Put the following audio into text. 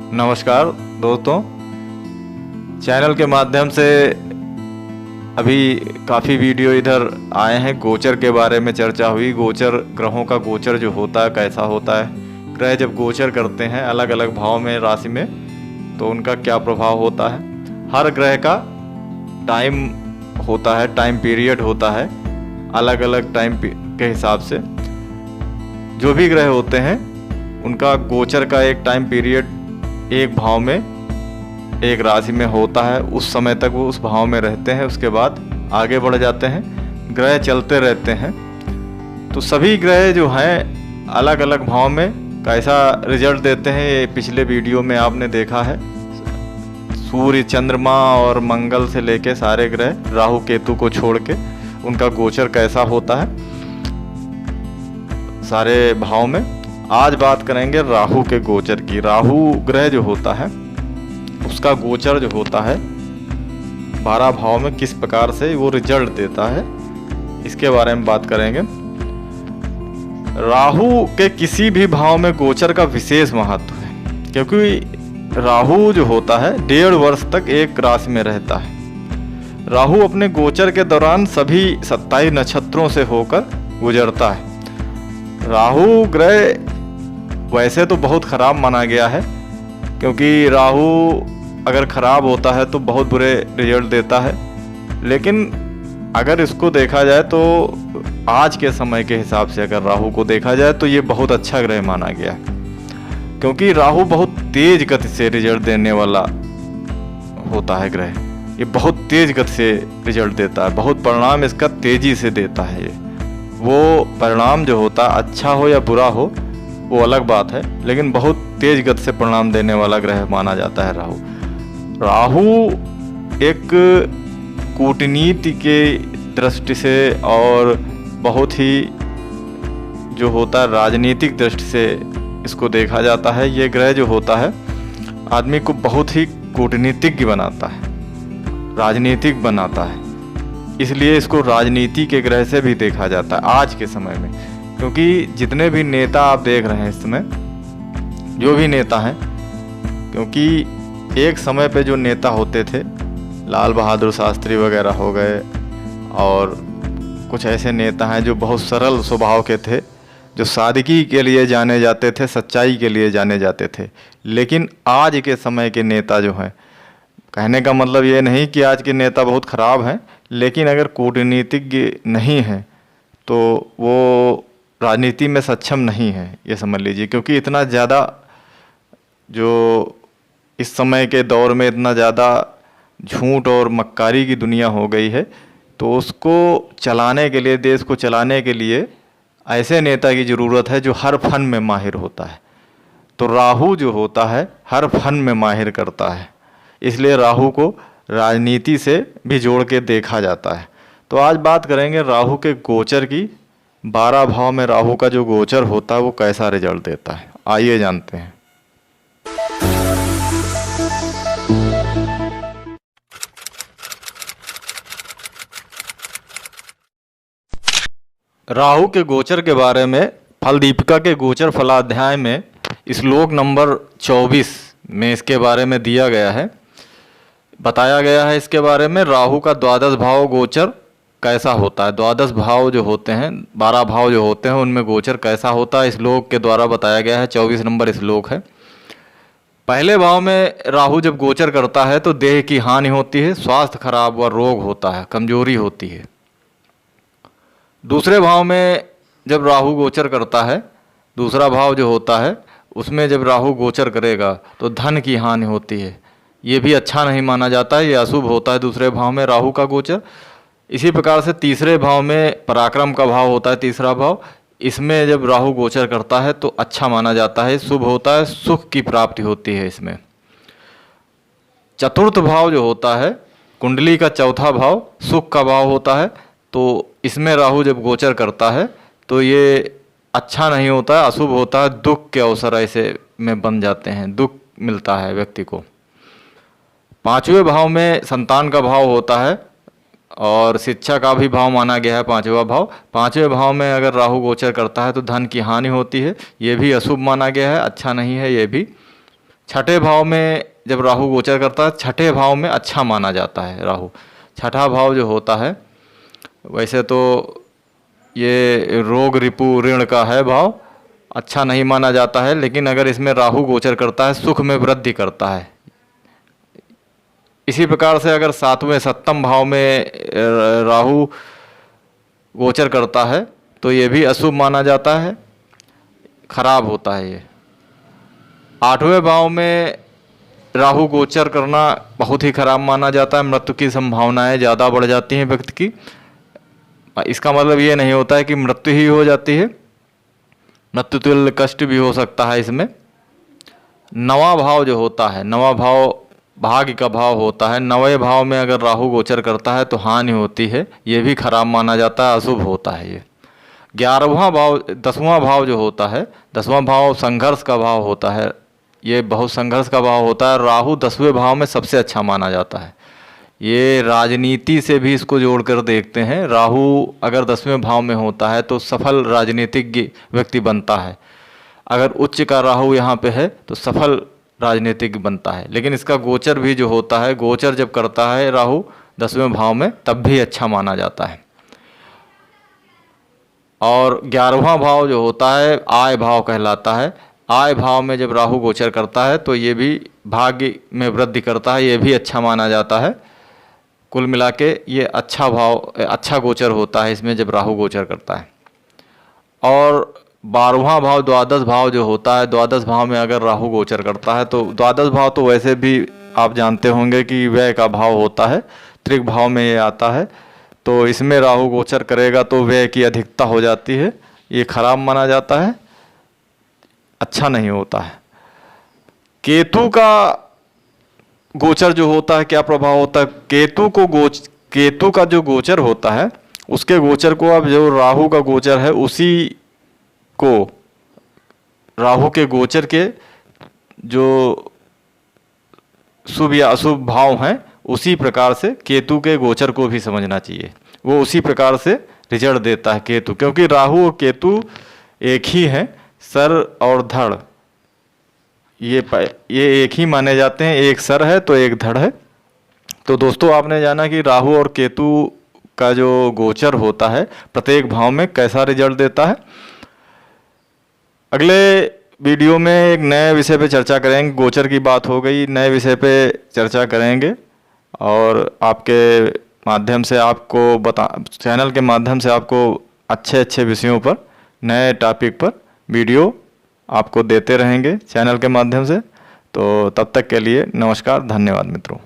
नमस्कार दोस्तों, चैनल के माध्यम से अभी काफ़ी वीडियो इधर आए हैं। गोचर के बारे में चर्चा हुई। गोचर, ग्रहों का गोचर जो होता है कैसा होता है, ग्रह जब गोचर करते हैं अलग अलग भाव में, राशि में, तो उनका क्या प्रभाव होता है। हर ग्रह का टाइम होता है, टाइम पीरियड होता है, अलग अलग टाइम के हिसाब से जो भी ग्रह होते हैं उनका गोचर का एक टाइम पीरियड एक भाव में, एक राशि में होता है। उस समय तक वो उस भाव में रहते हैं, उसके बाद आगे बढ़ जाते हैं। ग्रह चलते रहते हैं, तो सभी ग्रह जो हैं अलग अलग भाव में कैसा रिजल्ट देते हैं ये पिछले वीडियो में आपने देखा है। सूर्य, चंद्रमा और मंगल से लेके सारे ग्रह, राहु केतु को छोड़ के, उनका गोचर कैसा होता है सारे भाव में। आज बात करेंगे राहु के गोचर की। राहु ग्रह जो होता है उसका गोचर जो होता है 12 भाव में किस प्रकार से वो रिजल्ट देता है, इसके बारे में बात करेंगे। राहु के किसी भी भाव में गोचर का विशेष महत्व है, क्योंकि राहु जो होता है 1.5 वर्ष तक एक राशि में रहता है। राहु अपने गोचर के दौरान सभी 27 नक्षत्रों से होकर गुजरता है। राहु ग्रह वैसे तो बहुत ख़राब माना गया है, क्योंकि राहु अगर ख़राब होता है तो बहुत बुरे रिजल्ट देता है। लेकिन अगर इसको देखा जाए तो आज के समय के हिसाब से अगर राहु को देखा जाए तो ये बहुत अच्छा ग्रह माना गया है, क्योंकि राहु बहुत तेज गति से रिजल्ट देने वाला होता है ग्रह। ये बहुत तेज गति से रिजल्ट देता है, बहुत परिणाम इसका तेजी से देता है। ये वो परिणाम जो होता है, अच्छा हो या बुरा हो वो अलग बात है, लेकिन बहुत तेज गति से परिणाम देने वाला ग्रह माना जाता है राहु। राहु एक कूटनीति के दृष्टि से और बहुत ही जो होता है राजनीतिक दृष्टि से इसको देखा जाता है। ये ग्रह जो होता है आदमी को बहुत ही कूटनीतिज्ञ बनाता है, राजनीतिक बनाता है, इसलिए इसको राजनीति के ग्रह से भी देखा जाता है आज के समय में। क्योंकि जितने भी नेता आप देख रहे हैं इस समय, जो भी नेता हैं, क्योंकि एक समय पे जो नेता होते थे, लाल बहादुर शास्त्री वगैरह हो गए, और कुछ ऐसे नेता हैं जो बहुत सरल स्वभाव के थे, जो सादगी के लिए जाने जाते थे, सच्चाई के लिए जाने जाते थे। लेकिन आज के समय के नेता जो हैं, कहने का मतलब ये नहीं कि आज के नेता बहुत ख़राब हैं, लेकिन अगर कूटनीतिज्ञ नहीं हैं तो वो राजनीति में सक्षम नहीं है, ये समझ लीजिए। क्योंकि इतना ज़्यादा जो इस समय के दौर में इतना ज़्यादा झूठ और मक्कारी की दुनिया हो गई है, तो उसको चलाने के लिए, देश को चलाने के लिए ऐसे नेता की ज़रूरत है जो हर फन में माहिर होता है। तो राहु जो होता है हर फन में माहिर करता है, इसलिए राहु को राजनीति से भी जोड़ के देखा जाता है। तो आज बात करेंगे राहु के गोचर की। 12 भाव में राहु का जो गोचर होता है वो कैसा रिजल्ट देता है, आइए जानते हैं। राहु के गोचर के बारे में फल दीपिका के गोचर फलाध्याय में श्लोक नंबर 24 में इसके बारे में दिया गया है, बताया गया है इसके बारे में। राहु का 12 भाव गोचर कैसा होता है, 12 भाव जो होते हैं, 12 भाव जो होते हैं उनमें गोचर कैसा होता है, श्लोक के द्वारा बताया गया है। 24 नंबर श्लोक है। पहले भाव में राहु जब गोचर करता है तो देह की हानि होती है, स्वास्थ्य खराब व रोग होता है, कमजोरी होती है। दूसरे भाव में जब राहु गोचर करता है, दूसरा भाव जो होता है उसमें जब राहु गोचर करेगा तो धन की हानि होती है, ये भी अच्छा नहीं माना जाता है, ये अशुभ होता है दूसरे भाव में राहु का गोचर। इसी प्रकार से तीसरे भाव में पराक्रम का भाव होता है, तीसरा भाव, इसमें जब राहु गोचर करता है तो अच्छा माना जाता है, शुभ होता है, सुख की प्राप्ति होती है इसमें। चतुर्थ भाव जो होता है, कुंडली का चौथा भाव सुख का भाव होता है, तो इसमें राहु जब गोचर करता है तो ये अच्छा नहीं होता है, अशुभ होता है, दुख के अवसर ऐसे में बन जाते हैं, दुख मिलता है व्यक्ति को। पांचवें भाव में संतान का भाव होता है और शिक्षा का भी भाव माना गया है पांचवा भाव। पांचवें भाव में अगर राहु गोचर करता है तो धन की हानि होती है, ये भी अशुभ माना गया है, अच्छा नहीं है ये भी। छठे भाव में जब राहु गोचर करता है, छठे भाव में अच्छा माना जाता है राहु। छठा भाव जो होता है, वैसे तो ये रोग रिपु ऋण का है भाव, अच्छा नहीं माना जाता है, लेकिन अगर इसमें राहु गोचर करता है सुख में वृद्धि करता है। इसी प्रकार से अगर सातवें सप्तम भाव में राहु गोचर करता है तो ये भी अशुभ माना जाता है, खराब होता है ये। आठवें भाव में राहु गोचर करना बहुत ही खराब माना जाता है, मृत्यु की संभावनाएं ज़्यादा बढ़ जाती हैं व्यक्ति की। इसका मतलब ये नहीं होता है कि मृत्यु ही हो जाती है, मृत्यु तुल्य कष्ट भी हो सकता है इसमें। नवा भाव जो होता है, नवा भाव भाग्य का भाव होता है, नवे भाव में अगर राहु गोचर करता है तो हानि होती है, ये भी खराब माना जाता है, अशुभ होता है ये। 11वां भाव, 10वां भाव जो होता है, 10वां भाव संघर्ष का भाव होता है, ये बहुत संघर्ष का भाव होता है। राहु 10वें भाव में सबसे अच्छा माना जाता है। ये राजनीति से भी इसको जोड़कर देखते हैं, राहु अगर 10वें भाव में होता है तो सफल राजनीतिज्ञ व्यक्ति बनता है। अगर उच्च का राहु यहाँ पे है तो सफल राजनीतिज्ञ बनता है। लेकिन इसका गोचर भी जो होता है, गोचर जब करता है राहु 10वें भाव में तब भी अच्छा माना जाता है। और 11वां भाव जो होता है आय भाव कहलाता है। आय भाव में जब राहु गोचर करता है तो ये भी भाग्य में वृद्धि करता है, ये भी अच्छा माना जाता है। कुल मिला के ये अच्छा भाव, अच्छा गोचर होता है इसमें जब राहु गोचर करता है। और 12वां भाव द्वादश भाव जो होता है, द्वादश भाव में अगर राहु गोचर करता है तो द्वादश भाव तो वैसे भी आप जानते होंगे कि व्यय का भाव होता है, त्रिक भाव में ये आता है। तो इसमें राहु गोचर करेगा तो व्यय की अधिकता हो जाती है, ये खराब माना जाता है, अच्छा नहीं होता है। केतु का गोचर जो होता है क्या प्रभाव होता है? केतु का जो गोचर होता है, उसके गोचर को अब जो राहु का गोचर है उसी को, राहु के गोचर के जो शुभ या अशुभ भाव हैं उसी प्रकार से केतु के गोचर को भी समझना चाहिए। वो उसी प्रकार से रिजल्ट देता है केतु, क्योंकि राहु और केतु एक ही हैं, सर और धड़ ये एक ही माने जाते हैं, एक सर है तो एक धड़ है। तो दोस्तों आपने जाना कि राहु और केतु का जो गोचर होता है प्रत्येक भाव में कैसा रिजल्ट देता है। अगले वीडियो में एक नए विषय पे चर्चा करेंगे, गोचर की बात हो गई, नए विषय पे चर्चा करेंगे और आपके माध्यम से आपको चैनल के माध्यम से आपको अच्छे अच्छे विषयों पर, नए टॉपिक पर वीडियो आपको देते रहेंगे चैनल के माध्यम से। तो तब तक के लिए नमस्कार, धन्यवाद मित्रों।